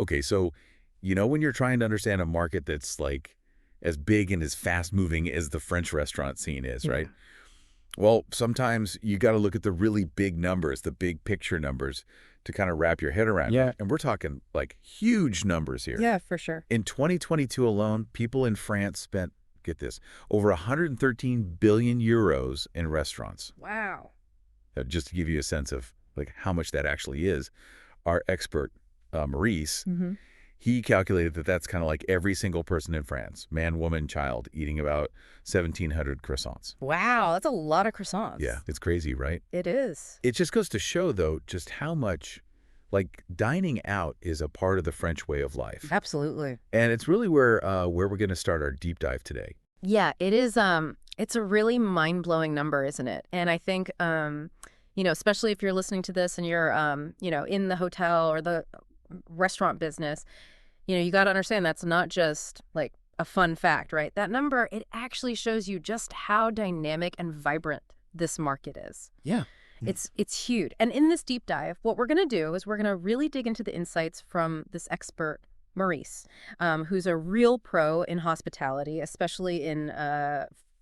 Okay, so when you're trying to understand a market that's like as big and as fast-moving as the French restaurant scene is, Yeah. right? Well, sometimes you got to look at the really big numbers, the big picture numbers, to kind of wrap your head around. Yeah. And we're talking like huge numbers here. Yeah, for sure. In 2022 alone, people in France spent, get this, over 113 billion euros in restaurants. Wow. Just to give you a sense of like how much that actually is, our expert, Maurice, Hmm. he calculated that that's kind of like every single person in France, man, woman, child, eating about 1,700 croissants. Wow, that's a lot of croissants. Yeah, it's crazy, right? It is. It just goes to show, though, just how much, like, dining out is a part of the French way of life. Absolutely. And it's really where we're going to start our deep dive today. Yeah, it is. It's a really mind-blowing number, isn't it? And I think, especially if you're listening to this and you're, in the hotel or the restaurant business, you got to understand that's not just like a fun fact, right? That number, it actually shows you just how dynamic and vibrant this market is. Yeah. It's huge. And in this deep dive, what we're going to do is we're going to really dig into the insights from this expert, Maurice, who's a real pro in hospitality, especially in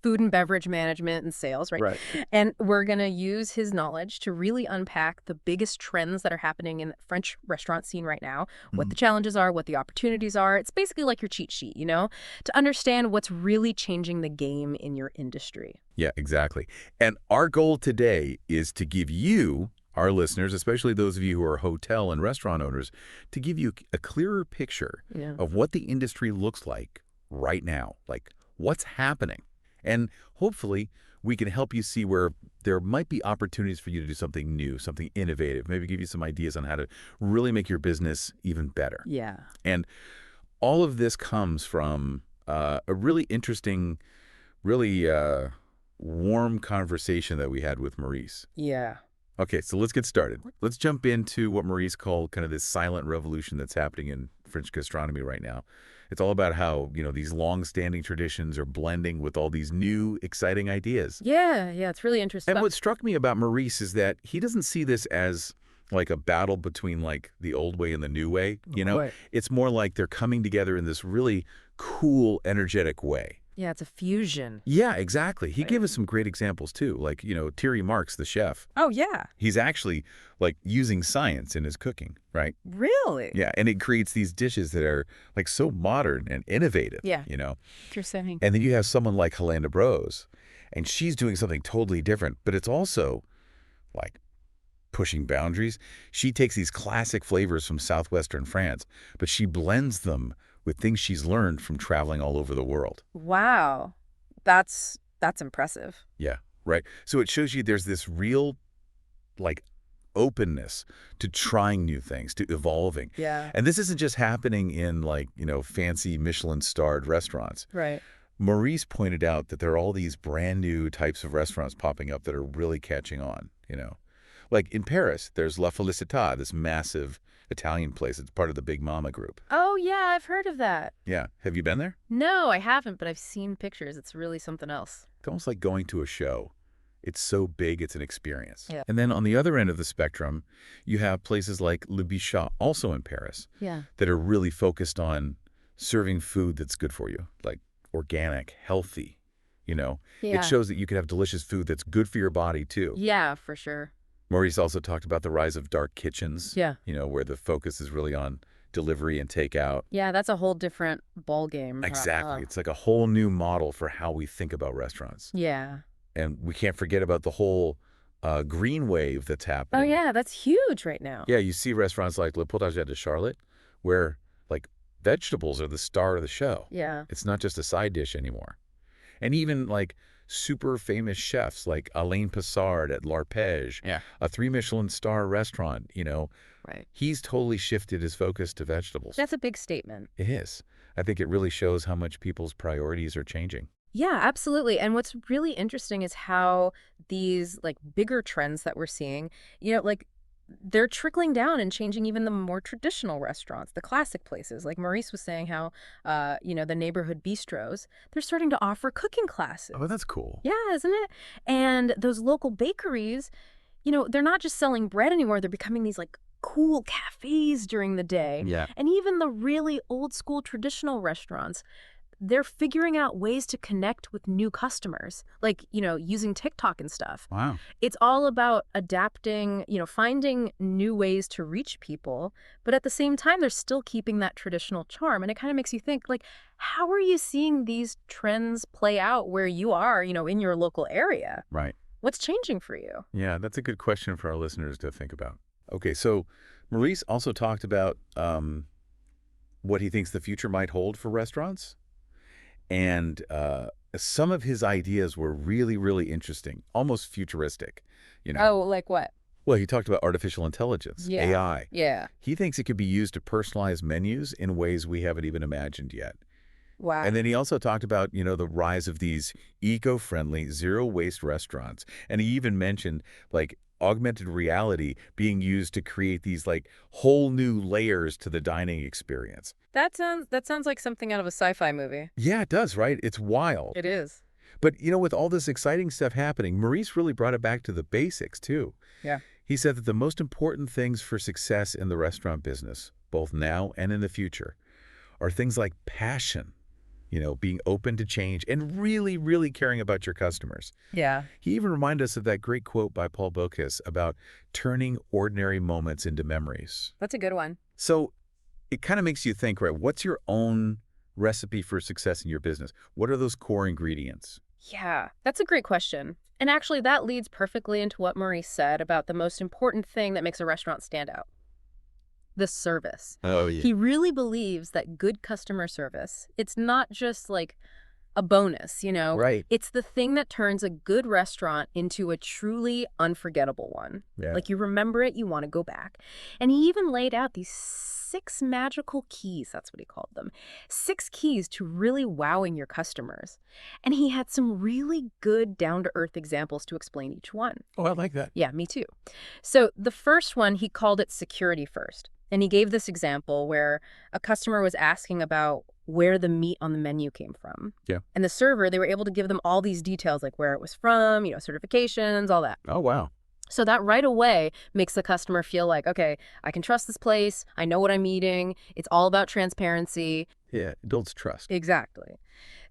food and beverage management and sales, right? Right. And we're going to use his knowledge to really unpack the biggest trends that are happening in the French restaurant scene right now, what the challenges are, what the opportunities are. It's basically like your cheat sheet, to understand what's really changing the game in your industry. Yeah, exactly. And our goal today is to give you, our listeners, especially those of you who are hotel and restaurant owners, to give you a clearer picture Yeah. of what the industry looks like right now, like what's happening. And hopefully we can help you see where there might be opportunities for you to do something new, something innovative, maybe give you some ideas on how to really make your business even better. Yeah. And all of this comes from a really interesting, really warm conversation that we had with Maurice. Yeah. Okay, so let's get started. Let's jump into what Maurice called kind of this silent revolution that's happening in French gastronomy right now. It's all about how, these long-standing traditions are blending with all these new, exciting ideas. Yeah, it's really interesting. And what struck me about Maurice is that he doesn't see this as like a battle between like the old way and the new way, Right. It's more like they're coming together in this really cool, energetic way. Yeah, it's a fusion. Yeah, exactly. He gave us some great examples too, like, Thierry Marx, the chef. Oh, yeah. He's actually like using science in his cooking, right? Really? Yeah, and it creates these dishes that are like so modern and innovative, Yeah. Interesting. And then you have someone like Helene de Brose, and she's doing something totally different, but it's also like pushing boundaries. She takes these classic flavors from southwestern France, but she blends them with things she's learned from traveling all over the world. Wow. That's impressive. Yeah, right. So it shows you there's this real like openness to trying new things, to evolving. Yeah. And this isn't just happening in like, fancy Michelin-starred restaurants. Right. Maurice pointed out that there are all these brand new types of restaurants popping up that are really catching on, Like in Paris, there's La Felicita, this massive Italian place. It's part of the Big Mama group. Oh, yeah, I've heard of that. Yeah. Have you been there? No, I haven't, but I've seen pictures. It's really something else. It's almost like going to a show. It's so big, it's an experience. Yeah. And then on the other end of the spectrum, you have places like Le Bichat, also in Paris, Yeah. that are really focused on serving food that's good for you, like organic, healthy, Yeah. It shows that you can have delicious food that's good for your body, too. Yeah, for sure. Maurice also talked about the rise of dark kitchens, Yeah. where the focus is really on delivery and takeout. Yeah, that's a whole different ball game. Exactly. It's like a whole new model for how we think about restaurants. Yeah. And we can't forget about the whole green wave that's Oh, happening. yeah, that's huge right now. Yeah, you see restaurants like Le Potager de Charlotte, where like vegetables are the star of the show. Yeah. It's not just a side dish anymore. And even like super famous chefs like Alain Passard at L'Arpège, Yeah. a 3 Michelin star restaurant, Right. he's totally shifted his focus to vegetables. That's a big statement. It is. I think it really shows how much people's priorities are changing. Yeah, absolutely. And what's really interesting is how these like bigger trends that we're seeing, they're trickling down and changing even the more traditional restaurants, the classic places. Like Maurice was saying how, the neighborhood bistros, they're starting to offer cooking classes. Oh, that's cool. Yeah, isn't it? And those local bakeries, they're not just selling bread anymore. They're becoming these like cool cafes during the day. Yeah. And even the really old school traditional restaurants, they're figuring out ways to connect with new customers, like, using TikTok and stuff. Wow. It's all about adapting, finding new ways to reach people, but at the same time, they're still keeping that traditional charm. And it kind of makes you think, like, how are you seeing these trends play out where you are, in your local area? Right. What's changing for you? Yeah, that's a good question for our listeners to think about. Okay, so Maurice also talked about what he thinks the future might hold for restaurants. And some of his ideas were really, really interesting, almost futuristic, Oh, like what? Well, he talked about artificial intelligence, Yeah. AI. Yeah. He thinks it could be used to personalize menus in ways we haven't even imagined yet. Wow. And then he also talked about, the rise of these eco-friendly, zero-waste restaurants. And he even mentioned, like, augmented reality being used to create these, like, whole new layers to the dining experience. That sounds like something out of a sci-fi movie. Yeah, it does, right? It's wild. It is. But, with all this exciting stuff happening, Maurice really brought it back to the basics, too. Yeah. He said that the most important things for success in the restaurant business, both now and in the future, are things like passion, being open to change and really, really caring about your customers. Yeah. He even reminded us of that great quote by Paul Bocuse about turning ordinary moments into memories. That's a good one. So it kind of makes you think, right, what's your own recipe for success in your business? What are those core ingredients? Yeah, that's a great question. And actually, that leads perfectly into what Maurice said about the most important thing that makes a restaurant stand out: the service. Oh, yeah. He really believes that good customer service, it's not just like a bonus, Right. It's the thing that turns a good restaurant into a truly unforgettable one. Yeah. Like, you remember it, you want to go back. And he even laid out these 6 magical keys, that's what he called them. 6 keys to really wowing your customers. And he had some really good down-to-earth examples to explain each one. Oh, I like that. Yeah, me too. So the first one, he called it security first. And he gave this example where a customer was asking about where the meat on the menu came from. Yeah. And the server, they were able to give them all these details, like where it was from, certifications, all that. Oh, wow. So that right away makes the customer feel like, okay, I can trust this place. I know what I'm eating. It's all about transparency. Yeah, it builds trust. Exactly.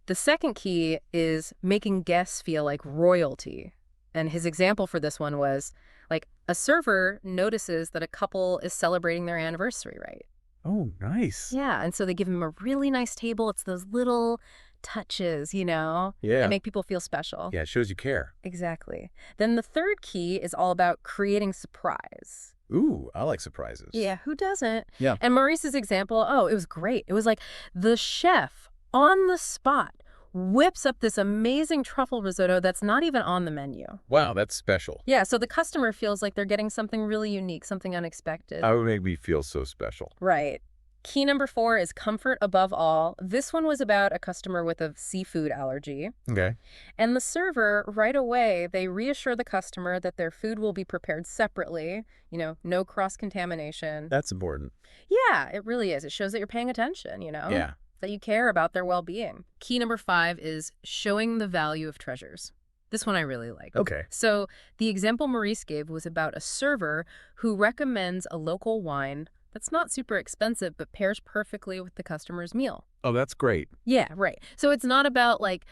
The second key is making guests feel like royalty. And his example for this one was, like, a server notices that a couple is celebrating their anniversary, right? Oh, nice. Yeah, and so they give him a really nice table. It's those little touches, Yeah. that make people feel special. Yeah, it shows you care. Exactly. Then the third key is all about creating surprise. Ooh, I like surprises. Yeah, who doesn't? Yeah. And Maurice's example, it was great. It was like the chef on the spot whips up this amazing truffle risotto that's not even on the menu. Wow, that's special. Yeah, so the customer feels like they're getting something really unique, something unexpected. That would make me feel so special. Right. Key number 4 is comfort above all. This one was about a customer with a seafood allergy. Okay. And the server, right away, they reassure the customer that their food will be prepared separately, no cross-contamination. That's important. Yeah, it really is. It shows that you're paying attention, Yeah. that you care about their well-being. Key number 5 is showing the value of treasures. This one I really like. Okay. So the example Maurice gave was about a server who recommends a local wine that's not super expensive but pairs perfectly with the customer's meal. Oh, that's great. Yeah, right. So it's not about, like,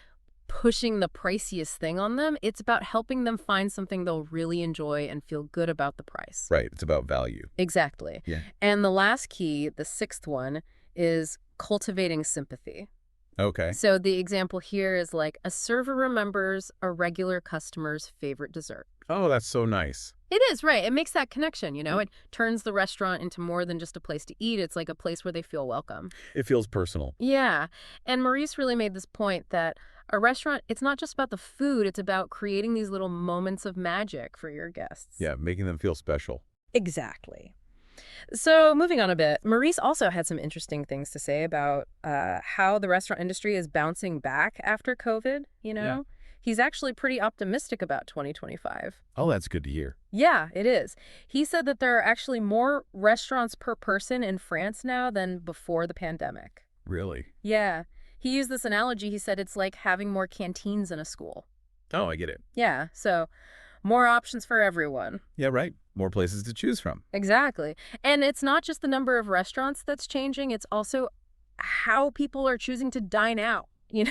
pushing the priciest thing on them. It's about helping them find something they'll really enjoy and feel good about the price. Right. It's about value. Exactly. Yeah. And the last key, the 6th one, is cultivating sympathy. Okay. So the example here is like a server remembers a regular customer's favorite dessert. Oh, that's so nice. It is, right. It makes that connection, It turns the restaurant into more than just a place to eat. It's like a place where they feel welcome. It feels personal. Yeah. And Maurice really made this point that a restaurant, it's not just about the food. It's about creating these little moments of magic for your guests. Yeah, making them feel special. Exactly. So moving on a bit, Maurice also had some interesting things to say about how the restaurant industry is bouncing back after COVID, Yeah. He's actually pretty optimistic about 2025. Oh, that's good to hear. Yeah, it is. He said that there are actually more restaurants per person in France now than before the pandemic. Really? Yeah. He used this analogy. He said it's like having more canteens in a school. Oh, I get it. Yeah, so more options for everyone. Yeah, right. more places to choose from. Exactly. And it's not just the number of restaurants that's changing, it's also how people are choosing to dine out.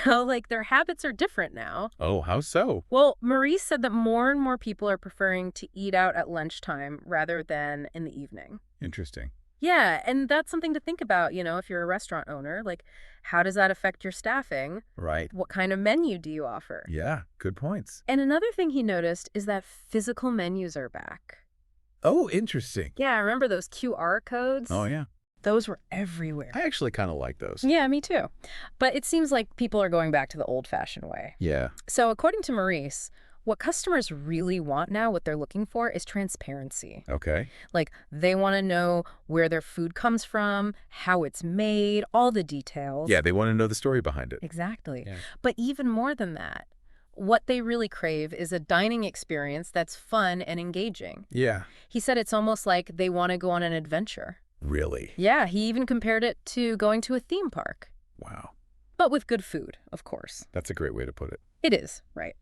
Like their habits are different now. Oh, how so? Well, Maurice said that more and more people are preferring to eat out at lunchtime rather than in the evening. Interesting. Yeah, and that's something to think about, if you're a restaurant owner. Like, how does that affect your staffing? Right. What kind of menu do you offer? Yeah, good points. And another thing he noticed is that physical menus are back. Oh, interesting. Yeah, remember those QR codes? Oh, yeah. Those were everywhere. I actually kind of like those. Yeah, me too. But it seems like people are going back to the old-fashioned way. Yeah. So according to Maurice, what customers really want now, what they're looking for, is transparency. Okay. Like, they want to know where their food comes from, how it's made, all the details. Yeah, they want to know the story behind it. Exactly. Yeah. But even more than that, what they really crave is a dining experience that's fun and engaging. Yeah. He said it's almost like they want to go on an adventure. Really? Yeah, he even compared it to going to a theme park. Wow. But with good food, of course. That's a great way to put it. It is, right.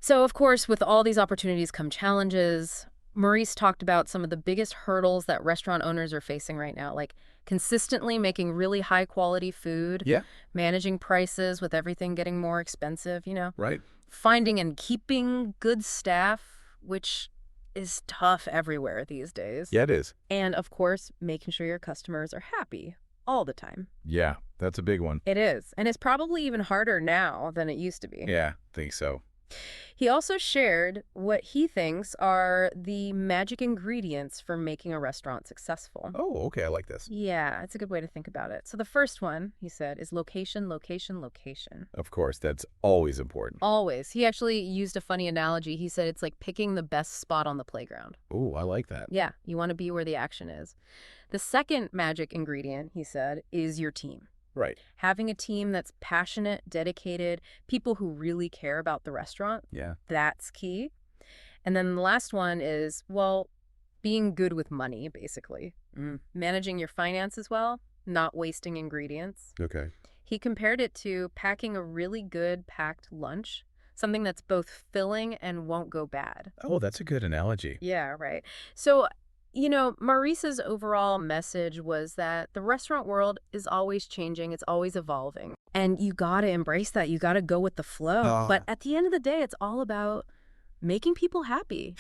So, of course, with all these opportunities come challenges. Maurice talked about some of the biggest hurdles that restaurant owners are facing right now, like consistently making really high-quality food, Yeah. managing prices with everything getting more expensive, Right. finding and keeping good staff, which is tough everywhere these days. Yeah, it is. And, of course, making sure your customers are happy all the time. Yeah, that's a big one. It is. And it's probably even harder now than it used to be. Yeah, think so. He also shared what he thinks are the magic ingredients for making a restaurant successful. Oh, okay, I like this. Yeah, it's a good way to think about it. So the first one, he said, is location, location, location. Of course, that's always important. Always. He actually used a funny analogy. He said it's like picking the best spot on the playground. Oh, I like that. Yeah, you want to be where the action is. The second magic ingredient, he said, is your team. Right. Having a team that's passionate, dedicated, people who really care about the restaurant, Yeah. that's key. And then the last one is, well, being good with money, basically. Managing your finances well, not wasting ingredients. Okay. He compared it to packing a really good packed lunch, something that's both filling and won't go bad. Oh, that's a good analogy. Yeah, right. So, Maurice's overall message was that the restaurant world is always changing. It's always evolving. And you got to embrace that. You got to go with the flow. Oh. But at the end of the day, it's all about making people happy,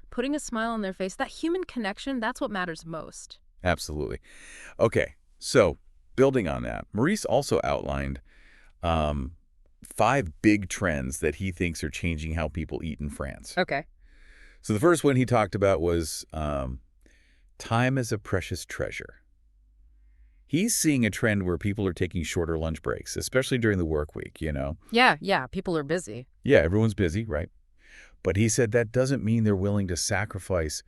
putting a smile on their face. That human connection, that's what matters most. Absolutely. Okay, so building on that, Maurice also outlined 5 big trends that he thinks are changing how people eat in France. Okay. So the first one he talked about was time is a precious treasure. He's seeing a trend where people are taking shorter lunch breaks, especially during the work week, Yeah, people are busy. Yeah, everyone's busy, right? But he said that doesn't mean they're willing to sacrifice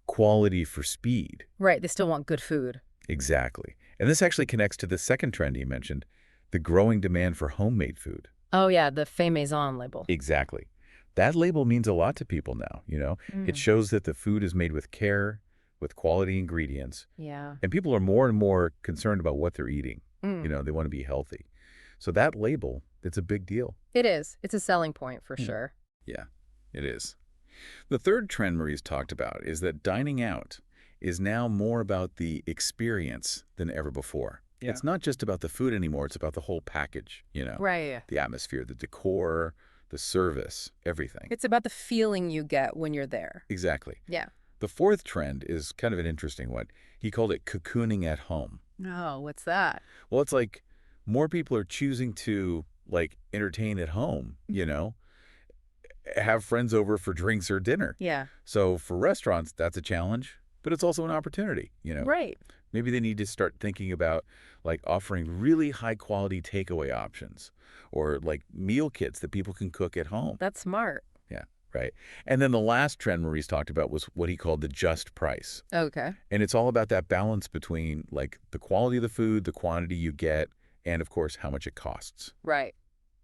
quality for speed. Right, they still want good food. Exactly. And this actually connects to the second trend he mentioned, the growing demand for homemade food. Oh, yeah, the fait maison label. Exactly. That label means a lot to people now, It shows that the food is made with care, with quality ingredients. Yeah. And people are more and more concerned about what they're eating. Mm. They want to be healthy. So that label, it's a big deal. It is. It's a selling point for sure. Yeah, it is. The third trend Marie's talked about is that dining out is now more about the experience than ever before. Yeah. It's not just about the food anymore. It's about the whole package, Right. The atmosphere, the decor, the service, everything. It's about the feeling you get when you're there. Exactly. Yeah. The fourth trend is kind of an interesting one. He called it cocooning at home. Oh, what's that? Well, it's like more people are choosing to, entertain at home, have friends over for drinks or dinner. Yeah. So for restaurants, that's a challenge, but it's also an opportunity, Right. Maybe they need to start thinking about, offering really high-quality takeaway options or, meal kits that people can cook at home. That's smart. Yeah, right. And then the last trend Maurice talked about was what he called the just price. Okay. And it's all about that balance between, the quality of the food, the quantity you get, and, of course, how much it costs. Right.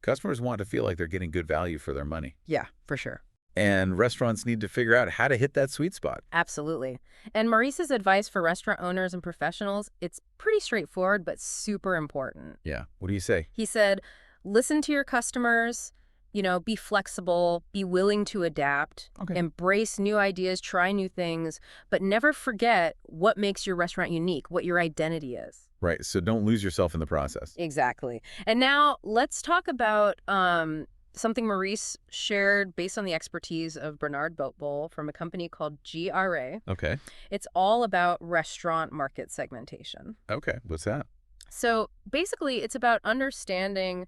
Customers want to feel like they're getting good value for their money. Yeah, for sure. And restaurants need to figure out how to hit that sweet spot. Absolutely. And Maurice's advice for restaurant owners and professionals, it's pretty straightforward, but super important. Yeah. What do you say? He said, listen to your customers, be flexible, be willing to adapt, Okay. embrace new ideas, try new things, but never forget what makes your restaurant unique, what your identity is. Right. So don't lose yourself in the process. Exactly. And now let's talk about something Maurice shared based on the expertise of Bernard Boatbull from a company called GRA. Okay. It's all about restaurant market segmentation. Okay. What's that? So basically, it's about understanding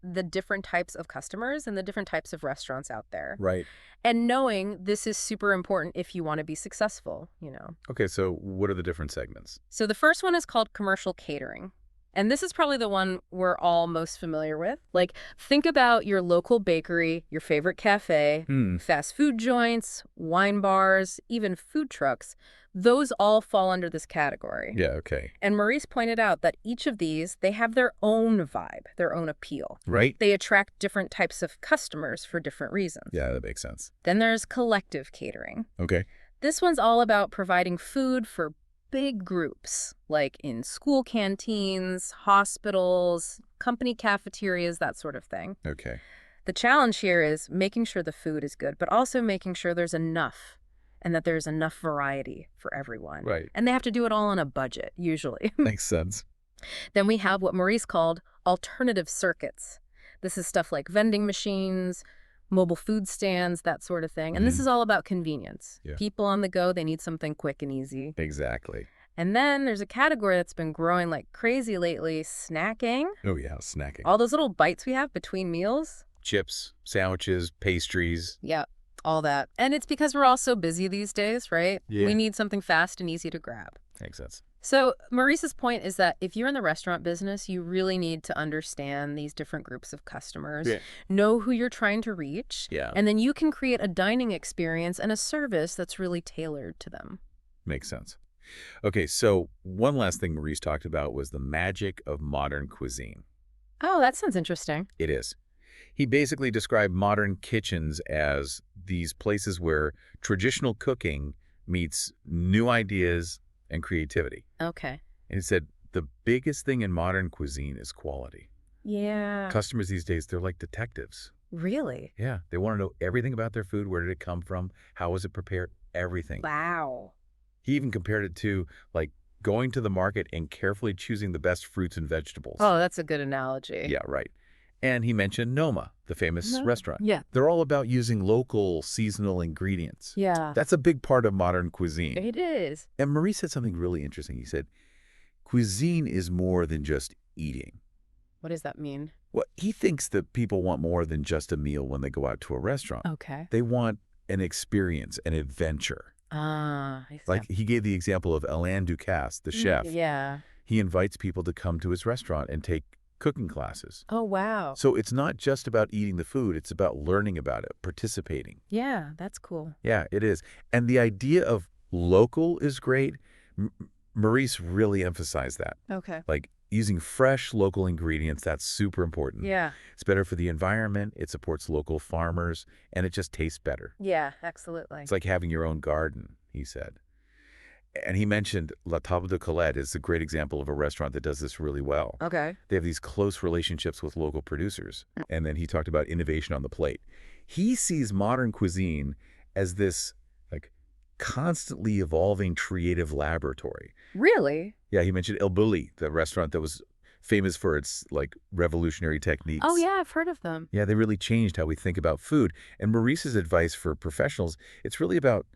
the different types of customers and the different types of restaurants out there. Right. And knowing this is super important if you want to be successful. Okay. So what are the different segments? So the first one is called commercial catering. And this is probably the one we're all most familiar with. Like, think about your local bakery, your favorite cafe, fast food joints, wine bars, even food trucks. Those all fall under this category. Yeah. Okay. And Maurice pointed out that each of these, they have their own vibe, their own appeal. Right. They attract different types of customers for different reasons. Yeah, that makes sense. Then there's collective catering. Okay. This one's all about providing food for big groups, like in school canteens, hospitals, company cafeterias, that sort of thing. Okay. The challenge here is making sure the food is good, but also making sure there's enough and that there's enough variety for everyone. Right. And they have to do it all on a budget, usually. Makes sense. Then we have what Maurice called alternative circuits. This is stuff like vending machines, mobile food stands, that sort of thing. And this is all about convenience. Yeah. People on the go, they need something quick and easy. Exactly. And then there's a category that's been growing like crazy lately, snacking. Oh, yeah. Snacking. All those little bites we have between meals. Chips, sandwiches, pastries. Yeah, all that. And it's because we're all so busy these days, right? Yeah. We need something fast and easy to grab. Makes sense. So Maurice's point is that if you're in the restaurant business, you really need to understand these different groups of customers, Yeah. know who you're trying to reach, Yeah. and then you can create a dining experience and a service that's really tailored to them. Makes sense. Okay, so one last thing Maurice talked about was the magic of modern cuisine. Oh, that sounds interesting. It is. He basically described modern kitchens as these places where traditional cooking meets new ideas and creativity. Okay. And he said the biggest thing in modern cuisine is quality. Yeah. Customers these days, they're like detectives. Really? Yeah, they want to know everything about their food. Where did it come from? How was it prepared? Everything. Wow. He even compared it to like going to the market and carefully choosing the best fruits and vegetables. Oh, that's a good analogy. Yeah, right. And he mentioned Noma, the famous restaurant. Yeah. They're all about using local, seasonal ingredients. Yeah. That's a big part of modern cuisine. It is. And Maurice said something really interesting. He said, cuisine is more than just eating. What does that mean? Well, he thinks that people want more than just a meal when they go out to a restaurant. Okay. They want an experience, an adventure. I see. Like he gave the example of Alain Ducasse, the chef. Yeah. He invites people to come to his restaurant and take cooking classes. Oh, wow. So it's not just about eating the food, it's about learning about it, participating. Yeah, that's cool. Yeah, it is. And the idea of local is great. Maurice really emphasized that. Okay. Like using fresh local ingredients, that's super important. Yeah. It's better for the environment, it supports local farmers, and it just tastes better. Yeah, absolutely. It's like having your own garden, he said. And he mentioned La Table de Colette is a great example of a restaurant that does this really well. Okay. They have these close relationships with local producers. And then he talked about innovation on the plate. He sees modern cuisine as this like constantly evolving creative laboratory. Really? Yeah, he mentioned El Bulli, the restaurant that was famous for its like revolutionary techniques. Oh, yeah, I've heard of them. Yeah, they really changed how we think about food. And Maurice's advice for professionals, it's really about,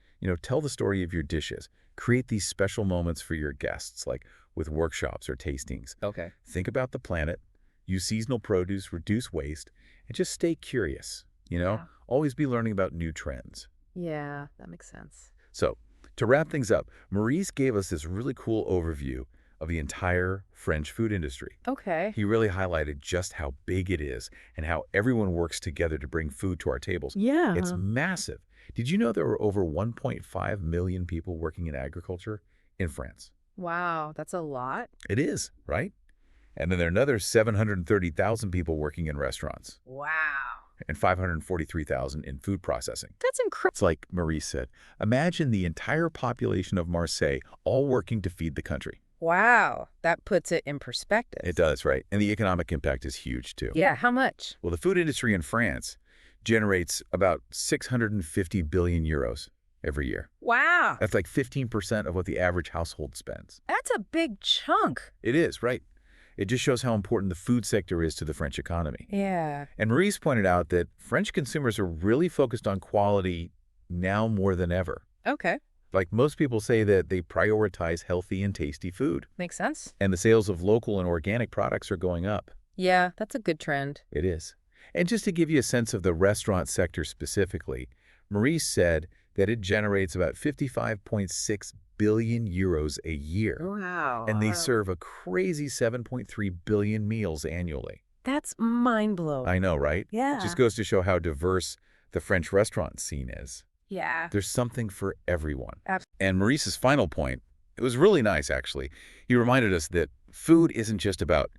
tell the story of your dishes. Create these special moments for your guests, like with workshops or tastings. Okay. Think about the planet, use seasonal produce, reduce waste, and just stay curious, Yeah. Always be learning about new trends. Yeah, that makes sense. So, to wrap things up, Maurice gave us this really cool overview of the entire French food industry. Okay. He really highlighted just how big it is and how everyone works together to bring food to our tables. Yeah. It's massive. Did you know there were over 1.5 million people working in agriculture in France? Wow, that's a lot. It is, right? And then there are another 730,000 people working in restaurants Wow. and 543,000 in food processing. That's incredible. It's like Maurice said, imagine the entire population of Marseille all working to feed the country. Wow, that puts it in It perspective. does, right? And the economic impact is huge, too. Yeah, how much? Well, the food industry in France generates about 650 billion euros every year. Wow, That's like 15% of what the average household spends. that's a big chunk. It is, right? It just shows how important the food sector is to the French economy. Yeah. And Maurice pointed out that French consumers are really focused on quality now more than ever. Okay, Like most people say that they prioritize healthy and tasty food. makes sense. And the sales of local and organic products are going up. Yeah, that's a good trend. It is. And just to give you a sense of the restaurant sector specifically, Maurice said that it generates about 55.6 billion euros a year. Wow. And they serve a crazy 7.3 billion meals annually. That's mind-blowing. I know, right? Yeah. Just goes to show how diverse the French restaurant scene is. Yeah. There's something for everyone. Abs- And Maurice's final point, it was really nice, actually. He reminded us that food isn't just about,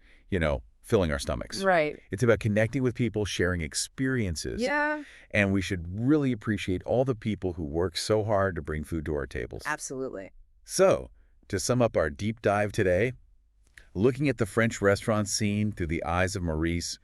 filling our stomachs. Right. It's about connecting with people, sharing experiences. Yeah. And we should really appreciate all the people who work so hard to bring food to our tables. Absolutely. So, to sum up our deep dive today, looking at the French restaurant scene through the eyes of Maurice,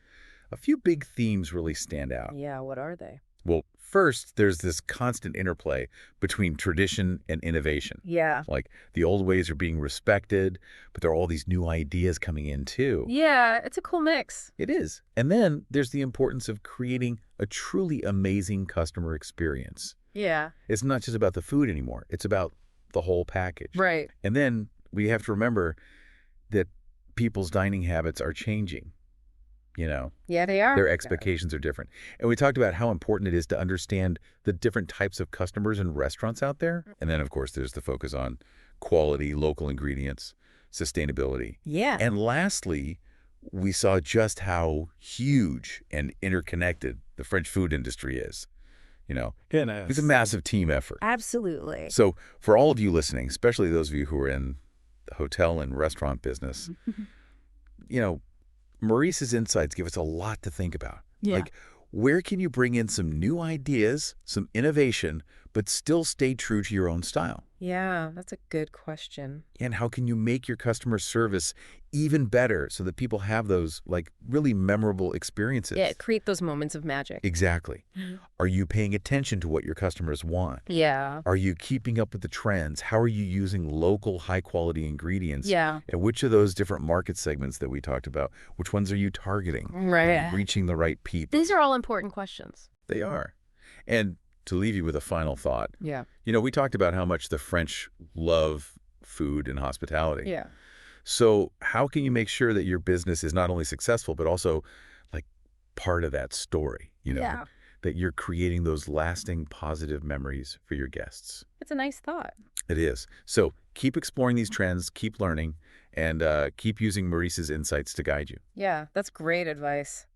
a few big themes really stand out. Yeah, what are they? Well, first, there's this constant interplay between tradition and innovation. Yeah. Like, the old ways are being respected, but there are all these new ideas coming in, too. Yeah, it's a cool mix. It is. And then there's the importance of creating a truly amazing customer experience. Yeah. It's not just about the food anymore. It's about the whole package. Right. And then we have to remember that people's dining habits are changing. Yeah, they are. Their expectations are different. And we talked about how important it is to understand the different types of customers and restaurants out there. And then, of course, there's the focus on quality, local ingredients, sustainability. Yeah. And lastly, we saw just how huge and interconnected the French food industry is. It's a massive team effort. Absolutely. So for all of you listening, especially those of you who are in the hotel and restaurant business, Maurice's insights give us a lot to think about. Yeah. Like, where can you bring in some new ideas, some innovation, but still stay true to your own style? Yeah, that's a good question. And how can you make your customer service even better so that people have those, really memorable experiences? Yeah, create those moments of magic. Exactly. Are you paying attention to what your customers want? Yeah. Are you keeping up with the trends? How are you using local, high-quality ingredients? Yeah. And which of those different market segments that we talked about, which ones are you targeting? Right. Reaching the right people? These are all important questions. They are. And to leave you with a final thought, Yeah. we talked about how much the French love food and hospitality. Yeah. So how can you make sure that your business is not only successful, but also part of that story, Yeah. that you're creating those lasting positive memories for your guests? It's a nice thought. It is. So keep exploring these trends, keep learning, and keep using Maurice's insights to guide you. Yeah, that's great advice.